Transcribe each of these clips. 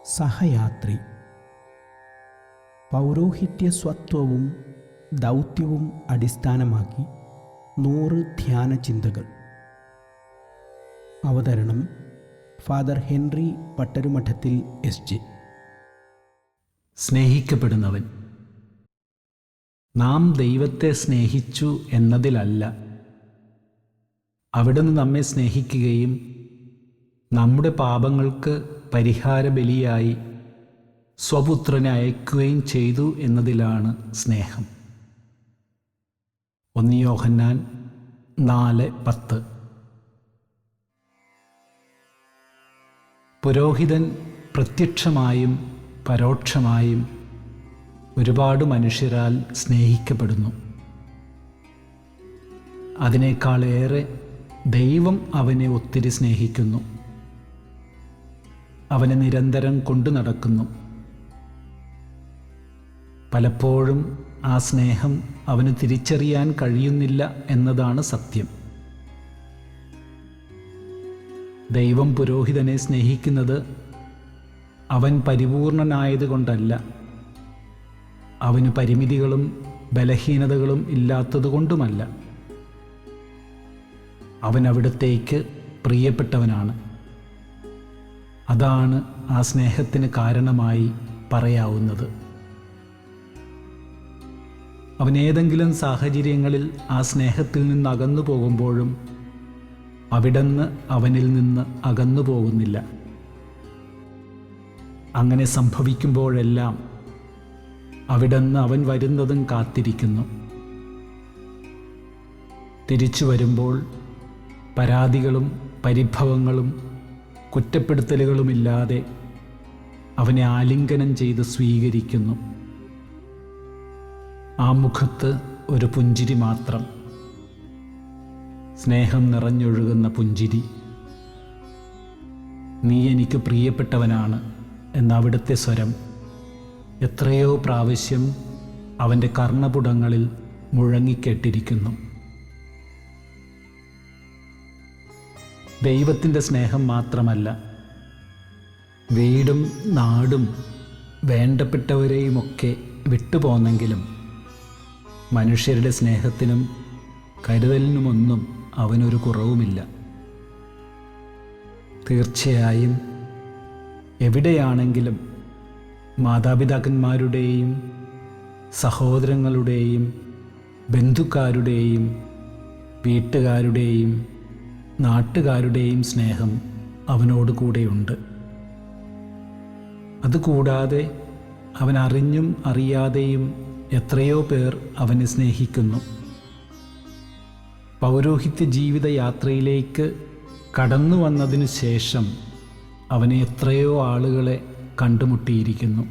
സഹയാത്രി. പൗരോഹിത്യസ്വത്വവും ദൗത്യവും അടിസ്ഥാനമാക്കി 100 ധ്യാന ചിന്തകൾ. അവതരണം ഫാദർ ഹെൻറി പട്ടരുമഠത്തിൽ എസ്.ജെ. സ്നേഹിക്കപ്പെടുന്നവൻ. നാം ദൈവത്തെ സ്നേഹിച്ചു എന്നതിലല്ല, അവിടുന്ന് നമ്മെ സ്നേഹിക്കുകയും നമ്മുടെ പാപങ്ങൾക്ക് പരിഹാര ബലിയായി സ്വപുത്രനെ അയക്കുകയും ചെയ്തു എന്നതിലാണ് സ്നേഹം. 1 യോഹന്നാൻ 4:10. പുരോഹിതൻ പ്രത്യക്ഷമായും പരോക്ഷമായും ഒരുപാട് മനുഷ്യരാൽ സ്നേഹിക്കപ്പെടുന്നു. അതിനേക്കാളേറെ ദൈവം അവനെ ഒത്തിരി സ്നേഹിക്കുന്നു. അവനെ നിരന്തരം കൊണ്ടു നടക്കുന്നു. പലപ്പോഴും ആ സ്നേഹം അവന് തിരിച്ചറിയാൻ കഴിയുന്നില്ല എന്നതാണ് സത്യം. ദൈവം പുരോഹിതനെ സ്നേഹിക്കുന്നത് അവൻ പരിപൂർണനായതുകൊണ്ടല്ല, അവന് പരിമിതികളും ബലഹീനതകളും ഇല്ലാത്തതുകൊണ്ടുമല്ല. അവൻ അവിടത്തേക്ക് പ്രിയപ്പെട്ടവനാണ്. അതാണ് ആ സ്നേഹത്തിന് കാരണമായി പറയാവുന്നത്. അവൻ ഏതെങ്കിലും സാഹചര്യങ്ങളിൽ ആ സ്നേഹത്തിൽ നിന്ന് അകന്നു പോകുമ്പോഴും അവിടുന്ന് അവനിൽ നിന്ന് അകന്നു പോകുന്നില്ല. അങ്ങനെ സംഭവിക്കുമ്പോഴെല്ലാം അവിടുന്ന് അവൻ വരുന്നതും കാത്തിരിക്കുന്നു. തിരിച്ചു വരുമ്പോൾ പരാതികളും പരിഭവങ്ങളും കുറ്റപ്പെടുത്തലുകളുമില്ലാതെ അവനെ ആലിംഗനം ചെയ്ത് സ്വീകരിക്കുന്നു. ആ മുഖത്ത് ഒരു പുഞ്ചിരി മാത്രം, സ്നേഹം നിറഞ്ഞൊഴുകുന്ന പുഞ്ചിരി. നീ എനിക്ക് പ്രിയപ്പെട്ടവനാണ് എന്ന അവിടുത്തെ സ്വരം എത്രയോ പ്രാവശ്യം അവൻ്റെ കർണപുടങ്ങളിൽ മുഴങ്ങിക്കേട്ടിരിക്കുന്നു. ദൈവത്തിൻ്റെ സ്നേഹം മാത്രമല്ല, വീടും നാടും വേണ്ടപ്പെട്ടവരെയുമൊക്കെ വിട്ടുപോന്നെങ്കിലും മനുഷ്യരുടെ സ്നേഹത്തിനും കരുതലിനുമൊന്നും അവനൊരു കുറവുമില്ല. തീർച്ചയായും എവിടെയാണെങ്കിലും മാതാപിതാക്കന്മാരുടെയും സഹോദരങ്ങളുടെയും ബന്ധുക്കാരുടെയും വീട്ടുകാരുടെയും നാട്ടുകാരുടെയും സ്നേഹം അവനോട് കൂടെയുണ്ട്. അതുകൂടാതെ അവൻ അറിഞ്ഞും അറിയാതെയും എത്രയോ പേർ അവനെ സ്നേഹിക്കുന്നു. പൗരോഹിത്യ ജീവിത യാത്രയിലേക്ക് കടന്നു വന്നതിനു ശേഷം അവനെ എത്രയോ ആളുകളെ കണ്ടുമുട്ടിയിരിക്കുന്നു.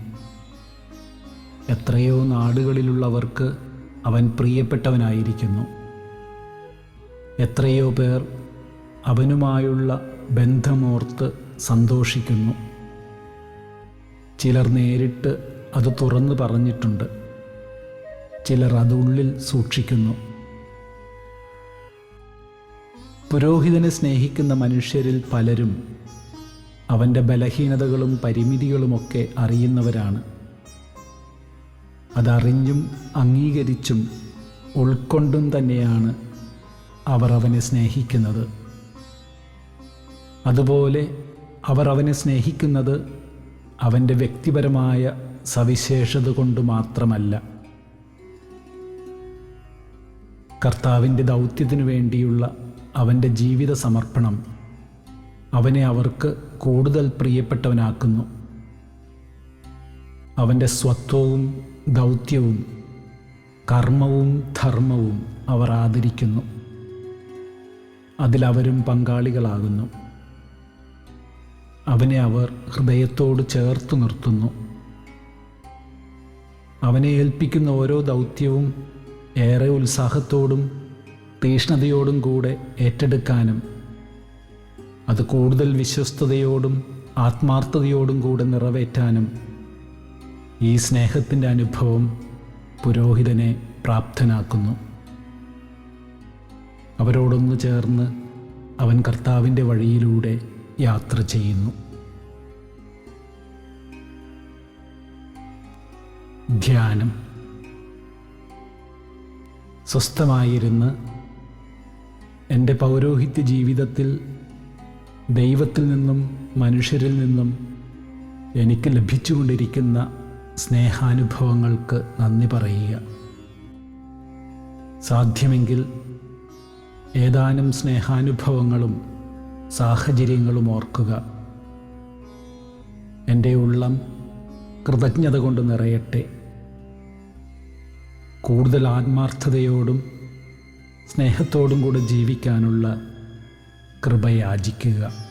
എത്രയോ നാടുകളിലുള്ളവർക്ക് അവൻ പ്രിയപ്പെട്ടവനായിരിക്കുന്നു. എത്രയോ പേർ അവനുമായുള്ള ബന്ധമോർത്ത് സന്തോഷിക്കുന്നു. ചിലർ നേരിട്ട് അത് തുറന്നു പറഞ്ഞിട്ടുണ്ട്, ചിലർ അത് ഉള്ളിൽ സൂക്ഷിക്കുന്നു. പുരോഹിതനെ സ്നേഹിക്കുന്ന മനുഷ്യരിൽ പലരും അവൻ്റെ ബലഹീനതകളും പരിമിതികളുമൊക്കെ അറിയുന്നവരാണ്. അതറിഞ്ഞും അംഗീകരിച്ചും ഉൾക്കൊണ്ടും തന്നെയാണ് അവർ അവനെ സ്നേഹിക്കുന്നത്. അതുപോലെ അവർ അവനെ സ്നേഹിക്കുന്നത് അവൻ്റെ വ്യക്തിപരമായ സവിശേഷത കൊണ്ട് മാത്രമല്ല, കർത്താവിൻ്റെ ദൗത്യത്തിനു വേണ്ടിയുള്ള അവൻ്റെ ജീവിത സമർപ്പണം അവനെ അവർക്ക് കൂടുതൽ പ്രിയപ്പെട്ടവനാക്കുന്നു. അവൻ്റെ സ്വത്വവും ദൗത്യവും കർമ്മവും ധർമ്മവും അവർ ആദരിക്കുന്നു. അതിലവരും പങ്കാളികളാകുന്നു. അവനെ അവർ ഹൃദയത്തോട് ചേർത്തു നിർത്തുന്നു. അവനെ ഏൽപ്പിക്കുന്ന ഓരോ ദൗത്യവും ഏറെ ഉത്സാഹത്തോടും തീഷ്ണതയോടും കൂടെ ഏറ്റെടുക്കാനും അത് കൂടുതൽ വിശ്വസ്തയോടും ആത്മാർത്ഥതയോടും കൂടെ നിറവേറ്റാനും ഈ സ്നേഹത്തിൻ്റെ അനുഭവം പുരോഹിതനെ പ്രാപ്തനാക്കുന്നു. അവരോടൊന്നു ചേർന്ന് അവൻ കർത്താവിൻ്റെ വഴിയിലൂടെ യാത്ര ചെയ്യുന്നു. ധ്യാനം. സ്വസ്ഥമായിരുന്ന് എൻ്റെ പൗരോഹിത്യ ജീവിതത്തിൽ ദൈവത്തിൽ നിന്നും മനുഷ്യരിൽ നിന്നും എനിക്ക് ലഭിച്ചുകൊണ്ടിരിക്കുന്ന സ്നേഹാനുഭവങ്ങൾക്ക് നന്ദി പറയുക. സാധ്യമെങ്കിൽ ഏതാനും സ്നേഹാനുഭവങ്ങളും സാഹചര്യങ്ങളും ഓർക്കുക. എൻ്റെ ഉള്ളം കൃതജ്ഞത കൊണ്ട് നിറയട്ടെ. കൂടുതൽ ആത്മാർത്ഥതയോടും സ്നേഹത്തോടും കൂടെ ജീവിക്കാനുള്ള കൃപ യാചിക്കുക.